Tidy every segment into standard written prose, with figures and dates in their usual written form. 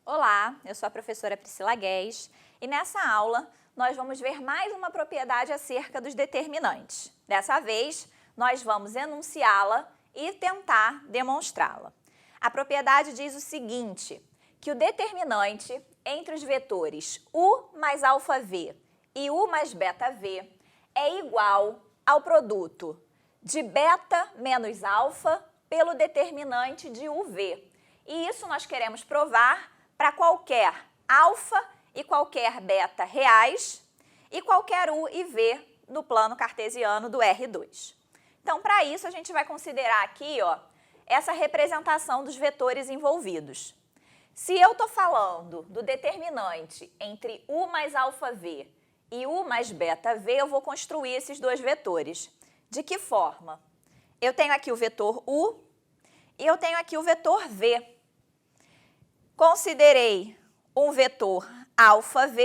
Olá, eu sou a professora Priscila Guedes e nessa aula nós vamos ver mais uma propriedade acerca dos determinantes. Dessa vez, nós vamos enunciá-la e tentar demonstrá-la. A propriedade diz o seguinte, que o determinante entre os vetores u mais αv e u mais βv é igual ao produto de beta menos alfa pelo determinante de uv. E isso nós queremos provar para qualquer alfa e qualquer beta reais e qualquer u e v no plano cartesiano do R2. Então, para isso, a gente vai considerar aqui, essa representação dos vetores envolvidos. Se eu estou falando do determinante entre u mais αv e u mais βv, eu vou construir esses dois vetores. De que forma? Eu tenho aqui o vetor u e eu tenho aqui o vetor v. Considerei um vetor αv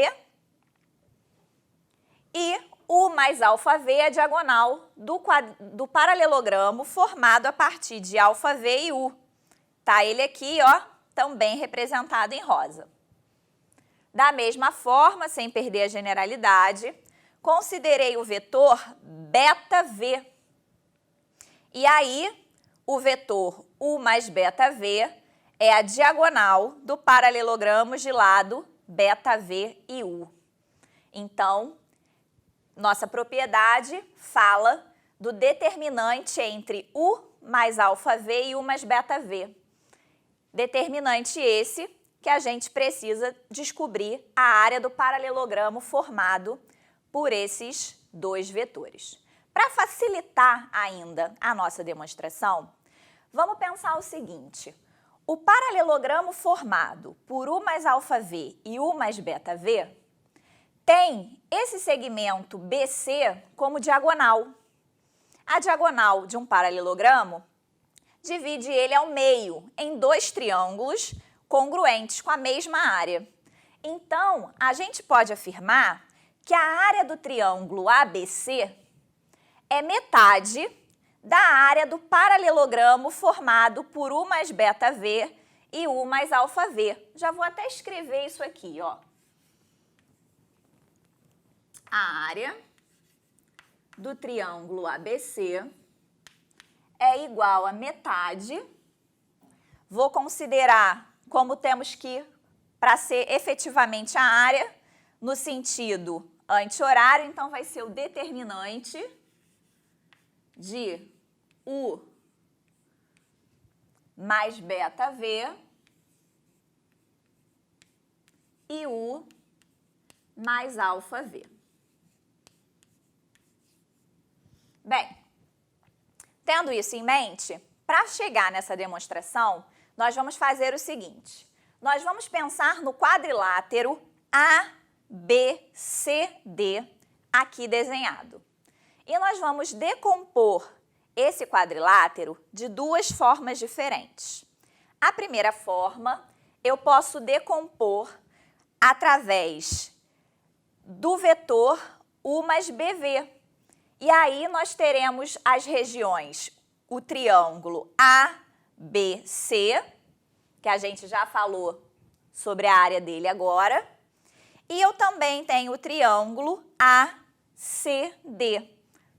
e u mais αv é a diagonal do paralelogramo formado a partir de αv e u. Tá ele aqui, também representado em rosa. Da mesma forma, sem perder a generalidade, considerei o vetor βv. E aí, o vetor u mais βv é a diagonal do paralelogramo de lado βv e u. Então, nossa propriedade fala do determinante entre u mais αv e u mais βv. Determinante esse que a gente precisa descobrir a área do paralelogramo formado por esses dois vetores. Para facilitar ainda a nossa demonstração, vamos pensar o seguinte. O paralelogramo formado por u mais αv e u mais βv tem esse segmento BC como diagonal. A diagonal de um paralelogramo divide ele ao meio em dois triângulos congruentes com a mesma área. Então, a gente pode afirmar que a área do triângulo ABC é metade da área do paralelogramo formado por u mais βv e u mais αv. Já vou até escrever isso aqui, A área do triângulo ABC é igual a metade. Vou considerar como temos que, para ser efetivamente a área, no sentido anti-horário, então vai ser o determinante de u mais βv e u mais αv. Bem, tendo isso em mente, para chegar nessa demonstração, nós vamos fazer o seguinte. Nós vamos pensar no quadrilátero ABCD aqui desenhado. E nós vamos decompor esse quadrilátero de duas formas diferentes. A primeira forma, eu posso decompor através do vetor u mais bv. E aí nós teremos as regiões, o triângulo ABC, que a gente já falou sobre a área dele agora, e eu também tenho o triângulo ACD.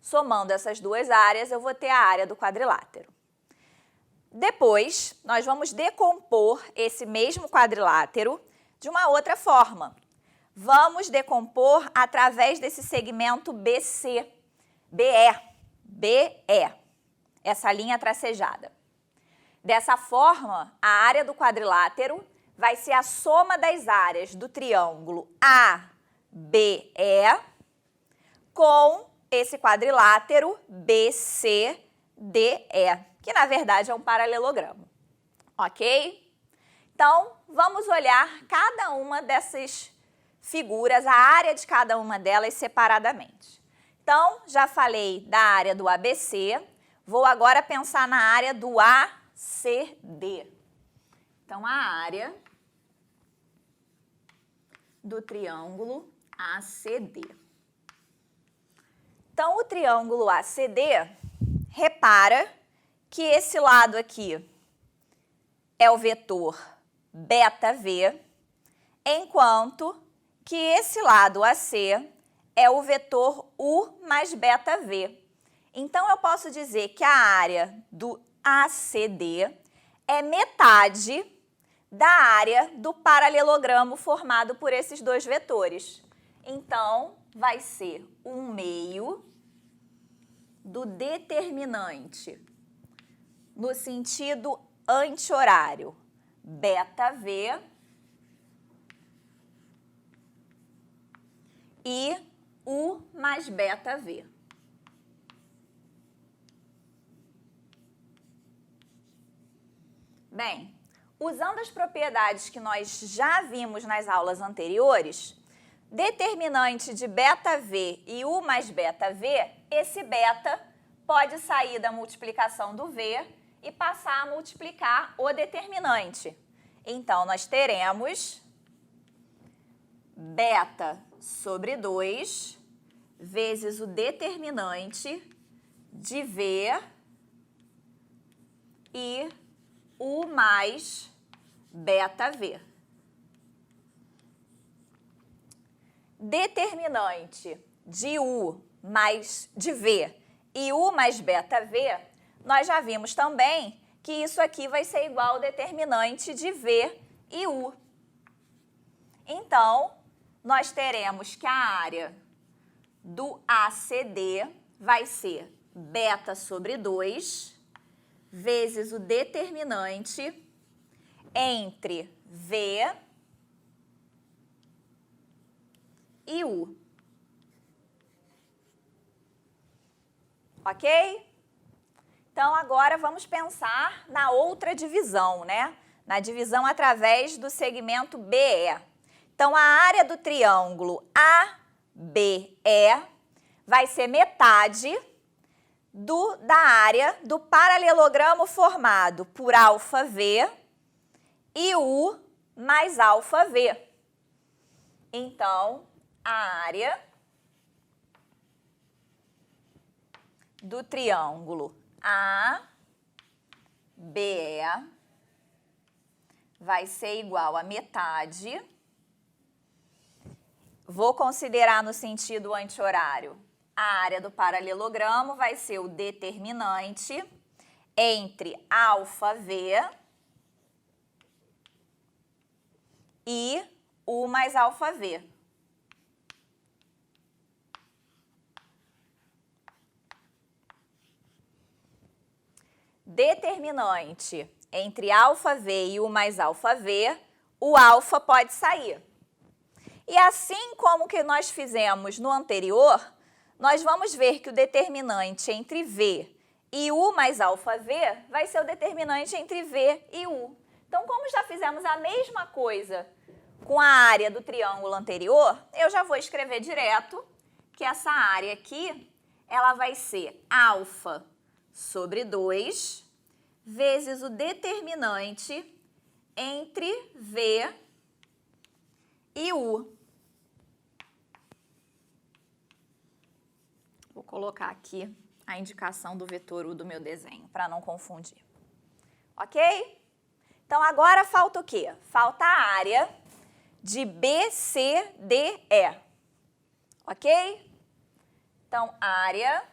Somando essas duas áreas, eu vou ter a área do quadrilátero. Depois, nós vamos decompor esse mesmo quadrilátero de uma outra forma. Vamos decompor através desse segmento BC, BE, essa linha tracejada. Dessa forma, a área do quadrilátero vai ser a soma das áreas do triângulo ABE com esse quadrilátero BCDE, que na verdade é um paralelogramo, ok? Então, vamos olhar cada uma dessas figuras, a área de cada uma delas separadamente. Então, já falei da área do ABC, vou agora pensar na área do ACD. Então, a área do triângulo ACD. Então, o triângulo ACD, repara que esse lado aqui é o vetor βv enquanto que esse lado AC é o vetor U mais beta V. Então, eu posso dizer que a área do ACD é metade da área do paralelogramo formado por esses dois vetores. Então, vai ser 1/2 do determinante no sentido anti-horário, beta V, e U mais beta V. Bem, usando as propriedades que nós já vimos nas aulas anteriores, determinante de beta V e U mais beta V, esse beta pode sair da multiplicação do V e passar a multiplicar o determinante. Então, nós teremos beta sobre 2 vezes o determinante de V e U mais beta V. Determinante de U mais de V e U mais beta V, nós já vimos também que isso aqui vai ser igual ao determinante de V e U. Então, nós teremos que a área do ACD vai ser beta sobre 2 vezes o determinante entre V e U. Ok? Então, agora vamos pensar na outra divisão, né? Na divisão através do segmento BE. Então, a área do triângulo ABE vai ser metade da área do paralelogramo formado por alfa V e U mais alfa V. Então, a área do triângulo ABE vai ser igual a metade. Vou considerar no sentido anti-horário. A área do paralelogramo vai ser o determinante entre alfa V e U mais alfa V. Determinante entre alfa V e U mais alfa V, o alfa pode sair. E assim como que nós fizemos no anterior, nós vamos ver que o determinante entre V e U mais alfa V vai ser o determinante entre V e U. Então, como já fizemos a mesma coisa com a área do triângulo anterior, eu já vou escrever direto que essa área aqui, ela vai ser alfa sobre 2 vezes o determinante entre V e U. Vou colocar aqui a indicação do vetor U do meu desenho, para não confundir. Ok? Então, agora falta o quê? Falta a área de BCDE. Ok? Então, área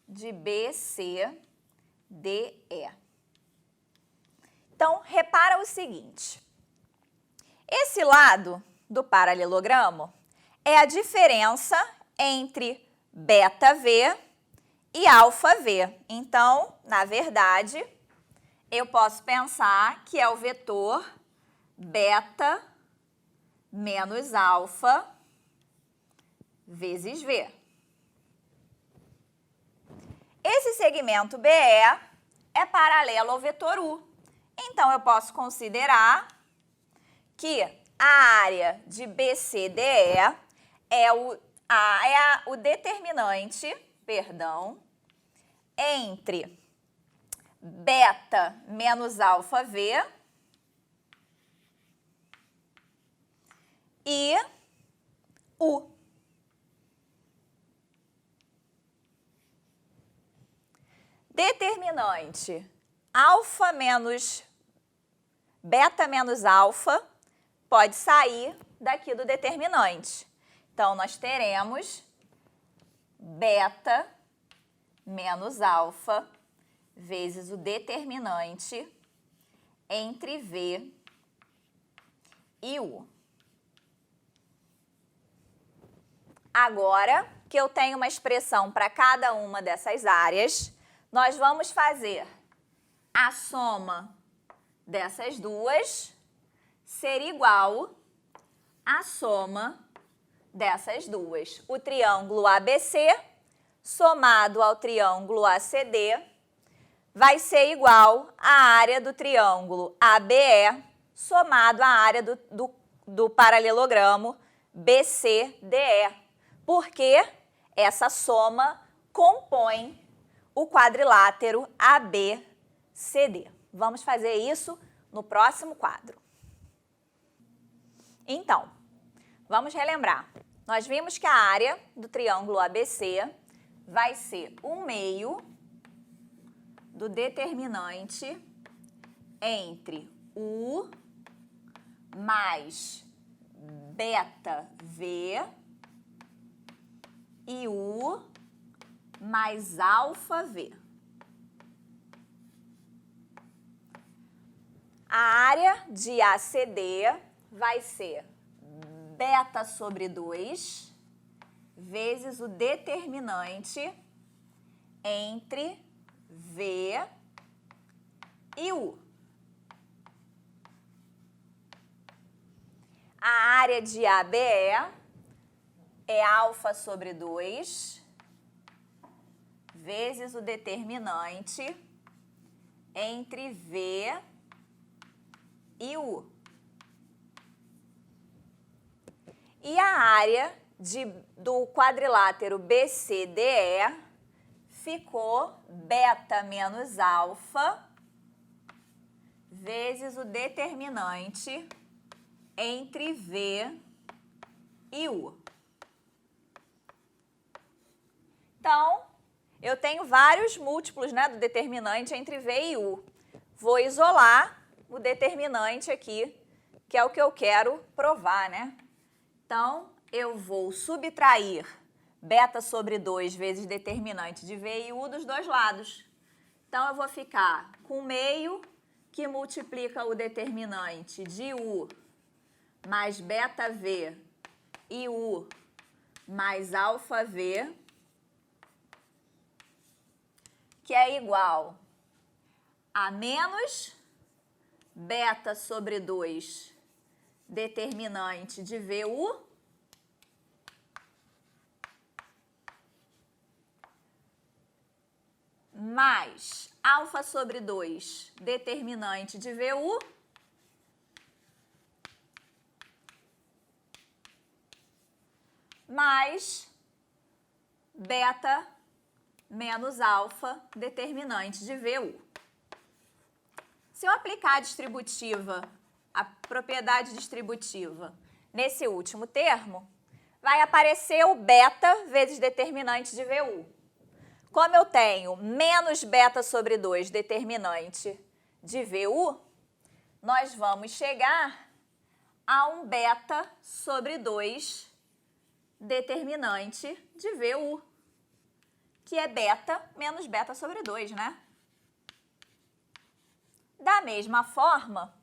de BCDE. Então, repara o seguinte. Esse lado do paralelogramo é a diferença entre beta V e alfa V. Então, na verdade, eu posso pensar que é o vetor beta menos alfa vezes V. Esse segmento BE é paralelo ao vetor U. Então, eu posso considerar que a área de BCDE é o determinante, entre beta menos alfa V e U. Determinante alfa menos beta menos alfa pode sair daqui do determinante. Então, nós teremos beta menos alfa vezes o determinante entre V e U. Agora que eu tenho uma expressão para cada uma dessas áreas, nós vamos fazer a soma dessas duas ser igual à soma dessas duas. O triângulo ABC somado ao triângulo ACD vai ser igual à área do triângulo ABE somado à área do paralelogramo BCDE, porque essa soma compõe o quadrilátero ABCD. Vamos fazer isso no próximo quadro. Então, vamos relembrar. Nós vimos que a área do triângulo ABC vai ser 1/2 do determinante entre U mais beta V e U mais alfa V. A área de ACD vai ser beta sobre 2 vezes o determinante entre V e U. A área de ABE é alfa sobre 2 vezes o determinante entre V e U. E a área do quadrilátero BCDE ficou beta menos alfa vezes o determinante entre V e U. Então, eu tenho vários múltiplos, né, do determinante entre V e U. Vou isolar o determinante aqui, que é o que eu quero provar, né? Então, eu vou subtrair beta sobre 2 vezes determinante de V e U dos dois lados. Então, eu vou ficar com meio que multiplica o determinante de U mais beta V e U mais alfa V, que é igual a menos beta sobre 2 determinante de VU mais alfa sobre 2 determinante de VU mais beta menos alfa determinante de VU. Se eu aplicar a distributiva, a propriedade distributiva, nesse último termo, vai aparecer o beta vezes determinante de VU. Como eu tenho menos beta sobre 2 determinante de VU, nós vamos chegar a um beta sobre 2 determinante de VU, que é beta menos beta sobre 2, né? Da mesma forma,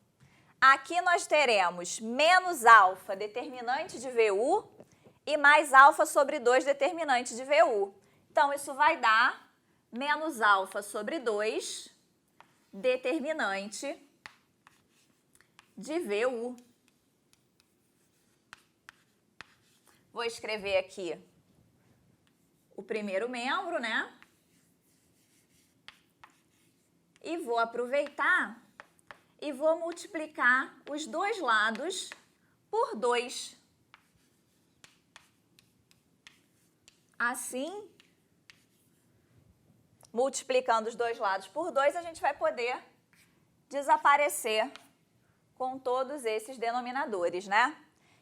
aqui nós teremos menos alfa determinante de VU e mais alfa sobre 2 determinante de VU. Então, isso vai dar menos alfa sobre 2 determinante de VU. Vou escrever aqui o primeiro membro, né? E vou aproveitar e vou multiplicar os dois lados por 2. Assim, multiplicando os dois lados por 2, a gente vai poder desaparecer com todos esses denominadores, né?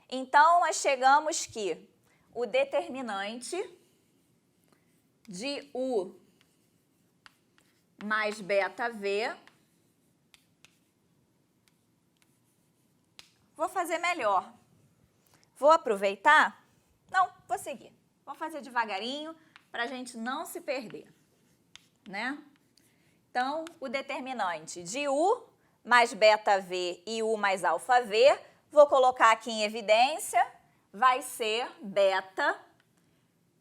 Então, nós chegamos que o determinante de U mais beta V vou fazer melhor. Vou aproveitar? Não, vou seguir. Vou fazer devagarinho para a gente não se perder, né? Então, o determinante de U mais beta V e U mais alfa V, vou colocar aqui em evidência, vai ser beta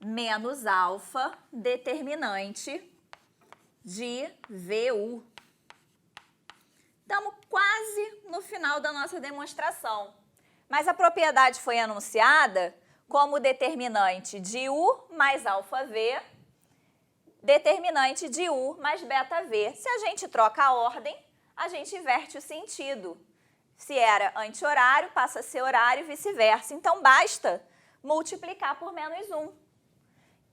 menos alfa determinante de VU. Estamos quase no final da nossa demonstração, mas a propriedade foi anunciada como determinante de U mais alfa V, determinante de U mais beta V. Se a gente troca a ordem, a gente inverte o sentido. Se era anti-horário, passa a ser horário e vice-versa. Então, basta multiplicar por menos 1.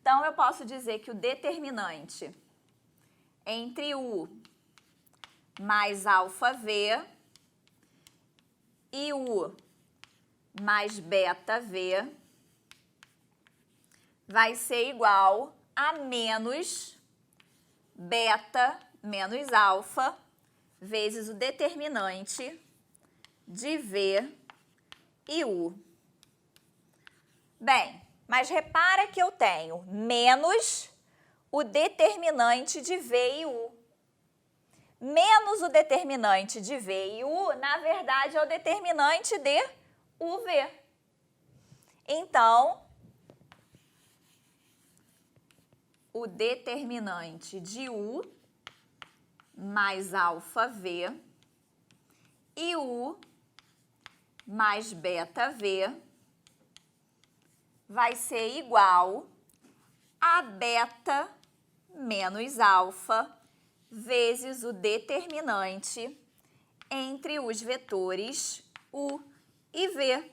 Então, eu posso dizer que o determinante entre U mais alfa V e U mais beta V vai ser igual a menos beta menos alfa vezes o determinante de V e U. Bem, mas repara que eu tenho menos o determinante de V e U. Menos o determinante de V e U, na verdade, é o determinante de UV. Então, o determinante de U mais alfa V e U mais beta V vai ser igual a beta menos alfa vezes o determinante entre os vetores U e V,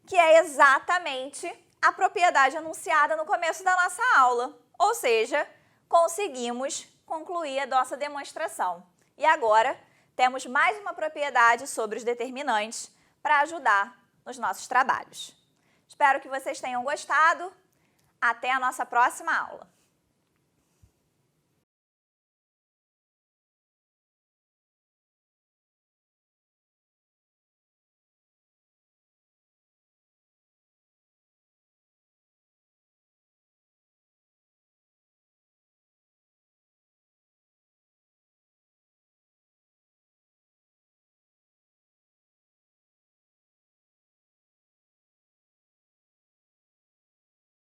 que é exatamente a propriedade anunciada no começo da nossa aula. Ou seja, conseguimos concluir a nossa demonstração. E agora, temos mais uma propriedade sobre os determinantes para ajudar nos nossos trabalhos. Espero que vocês tenham gostado. Até a nossa próxima aula.